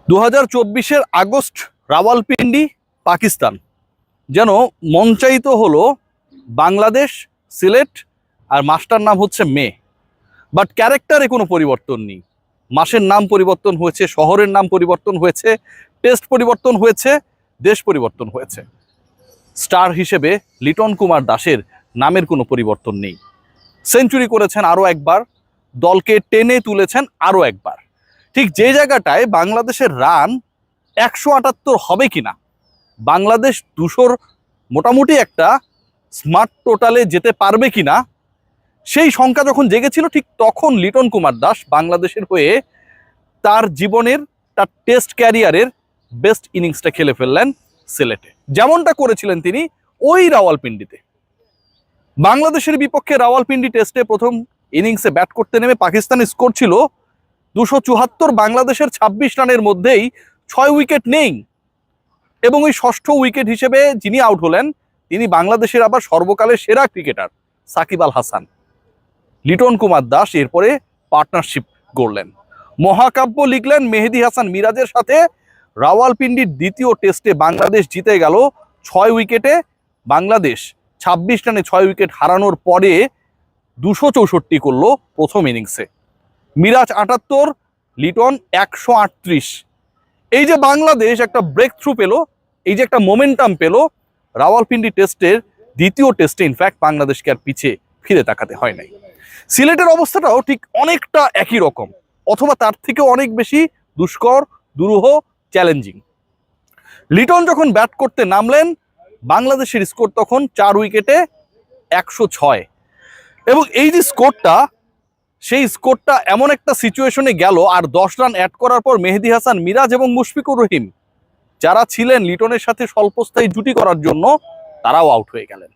2024-এর August Rawalpindi Pakistan যেন মঞ্চায়িত হলো বাংলাদেশ, সিলেট, আর মাসটার নাম হচ্ছে মে। বাট ক্যারেক্টারে কোনো পরিবর্তন নেই। মাসের নাম পরিবর্তন হয়েছে, শহরের নাম পরিবর্তন হয়েছে, টেস্ট পরিবর্তন হয়েছে, দেশ পরিবর্তন হয়েছে। স্টার হিসেবে লিটন কুমার দাসের নামের কোনো পরিবর্তন নেই। সেঞ্চুরি করেছেন আরও একবার, দলকে টেনে তুলেছেন আরও একবার। ঠিক যে জায়গাটায় বাংলাদেশের রান 178 হবে কিনা, বাংলাদেশ 200-র মোটামুটি একটা স্মার্ট টোটালে যেতে পারবে কিনা, সেই শঙ্কা যখন জেগেছিল, ঠিক তখন লিটন কুমার দাস বাংলাদেশের হয়ে তার জীবনের, তার টেস্ট ক্যারিয়ারের বেস্ট ইনিংসটা খেলে ফেললেন সিলেটে, যেমনটা করেছিলেন তিনি ওই রাওয়ালপিন্ডিতে। বাংলাদেশের বিপক্ষে রাওয়ালপিন্ডি টেস্টে প্রথম ইনিংসে ব্যাট করতে নেমে পাকিস্তানের স্কোর ছিল 274, বাংলাদেশের 26 রানের মধ্যেই 6 উইকেট নেই। এবং ওই ষষ্ঠ উইকেট হিসেবে যিনি আউট হলেন, তিনি বাংলাদেশের আবার সর্বকালের সেরা ক্রিকেটার সাকিব আল হাসান। লিটন কুমার দাস এরপরে পার্টনারশিপ গড়লেন, মহাকাব্য লিখলেন মেহেদী হাসান মিরাজের সাথে। রাওয়ালপিন্ডির দ্বিতীয় টেস্টে বাংলাদেশ জিতে গেল 6 উইকেটে। বাংলাদেশ 26 রানে 6 উইকেট হারানোর পরে 264 করলো প্রথম ইনিংসে। মিরাজ 78, লিটন 138। এই যে বাংলাদেশ একটা ব্রেক থ্রু পেল, এই যে একটা মোমেন্টাম পেল, রাওয়ালপিন্ডি টেস্টের দ্বিতীয় টেস্টে ইনফ্যাক্ট বাংলাদেশকে আর পিছে ফিরে তাকাতে হয় নাই। সিলেটের অবস্থাটাও ঠিক অনেকটা একই রকম, অথবা তার থেকে অনেক বেশি দুষ্কর, দুরূহ, চ্যালেঞ্জিং। লিটন যখন ব্যাট করতে নামলেন, বাংলাদেশের স্কোর তখন 4 উইকেটে 106। এবং এই যে স্কোরটা, সেই স্কোরটা এমন একটা সিচুয়েশনে গেল, আর 10 রান অ্যাড করার পর মেহেদী হাসান মিরাজ এবং মুশফিকুর রহিম, যারা ছিলেন লিটনের সাথে স্বল্পস্থায়ী জুটি করার জন্য, তারাও আউট হয়ে গেলেন।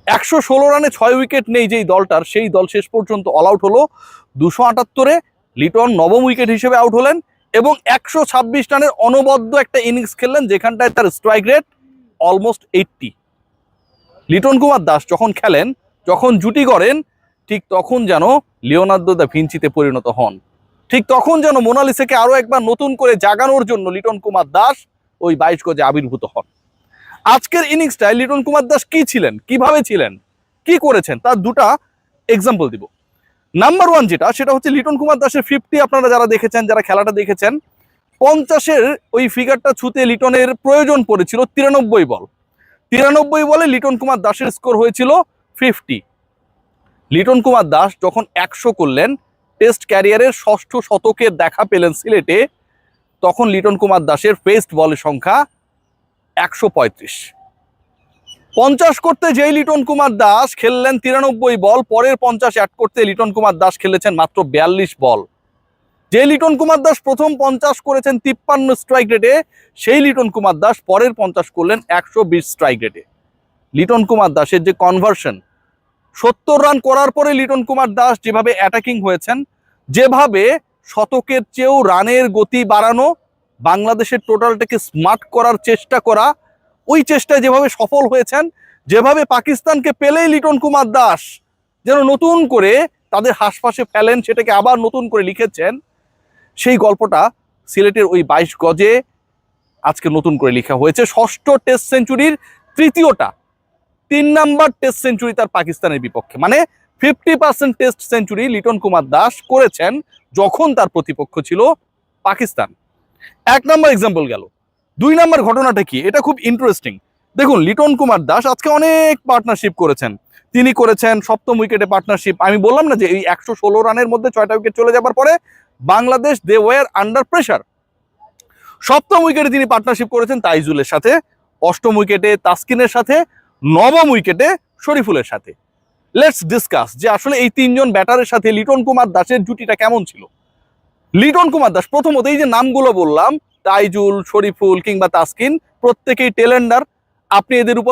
116 রানে 6 উইকেট নেই যেই দলটার, সেই দল শেষ পর্যন্ত অল আউট হলো। 278-এ লিটন নবম উইকেট হিসেবে আউট হলেন এবং 126 রানের অনবদ্য একটা ইনিংস খেললেন, যেখানটায় তার strike rate almost 80। Liton Kumar Das যখন খেলেন, যখন জুটি করেন, ঠিক তখন যেন লিওনার্দো দা ভিঞ্চিতে পরিণত হন। ঠিক তখন যেন মোনালিসাকে আরো একবার নতুন করে জাগানোর জন্য লিটন কুমার দাস ওই 22 গজে আবির্ভূত হন। আজকের ইনিংসটায় লিটন কুমার দাস কি ছিলেন, কিভাবে ছিলেন, কি করেছেন, তার দুটা এক্সাম্পল দিব। নাম্বার 1 যেটা, সেটা হচ্ছে লিটন কুমার দাসের 50। আপনারা যারা দেখেছেন, যারা খেলাটা দেখেছেন, 50-এর ওই ফিগারটা ছুতে লিটনের প্রয়োজন পড়েছিল 93 বল। 93 বলে লিটন কুমার দাসের স্কোর হয়েছিল 50। লিটন কুমার দাস যখন 100 করলেন, টেস্ট ক্যারিয়ারের ষষ্ঠ শতকের দেখা পেলেন সিলেটে, তখন লিটন কুমার দাসের ফেস্ট বলের সংখ্যা 135। 50 করতে যেই লিটন কুমার দাস খেললেন 93 বল, পরের 50 অ্যাড করতে লিটন কুমার দাস খেলেছেন মাত্র 42 বল। যে লিটন কুমার দাস প্রথম 50 করেছেন 53 স্ট্রাইক রেটে, সেই লিটন কুমার দাস পরের 50 করলেন 120 স্ট্রাইক রেটে। লিটন কুমার দাসের যে কনভার্সন, 70 রান করার পরে লিটন কুমার দাস যেভাবে অ্যাটাকিং হয়েছেন, যেভাবে শতকের চেয়েও রানের গতি বাড়ানো, বাংলাদেশের টোটালটাকে স্মার্ট করার চেষ্টা করা, ওই চেষ্টায় যেভাবে সফল হয়েছেন, যেভাবে পাকিস্তানকে পেলেই লিটন কুমার দাস যেন নতুন করে তাদের হাসপাশে ফেলেন, সেটাকে আবার নতুন করে লিখেছেন, সেই গল্পটা সিলেটের ওই 22 গজে আজকে নতুন করে লেখা হয়েছে। ষষ্ঠ টেস্ট সেঞ্চুরির তৃতীয়টা, 3 নাম্বার টেস্ট সেঞ্চুরি তার পাকিস্তানের বিপক্ষে, মানে 50% টেস্ট সেঞ্চুরি লিটন কুমার দাস করেছেন যখন তার প্রতিপক্ষ ছিল পাকিস্তান। 1 নাম্বার এক্সাম্পল গেল। 2 নাম্বার ঘটনাটা কি, এটা খুব ইন্টারেস্টিং। দেখুন, লিটন কুমার দাস আজকে অনেক পার্টনারশিপ করেছেন। তিনি করেছেন 7ম উইকেটে পার্টনারশিপ। আমি বললাম না যে এই 116 রানের মধ্যে 6টা উইকেট চলে যাবার পরে Bangladesh they were under pressure. 7ম উইকেটে তিনি পার্টনারশিপ করেছেন তাইজুলের সাথে, 8ম উইকেটে তাসকিনের সাথে, 9ম উইকেটে শরীফুলের সাথে। লেটস ডিসকাস যে আসলে এই 3 জন ব্যাটারের সাথে লিটন কুমার দাসের জুটিটা কেমন ছিল। লিটন কুমার দাস, প্রথমত এই যে নামগুলো বললাম, তাইজুল, শরীফুল কিংবা তাসকিন, প্রত্যেকেই টেলেন্ডার। আপনি এদের উপর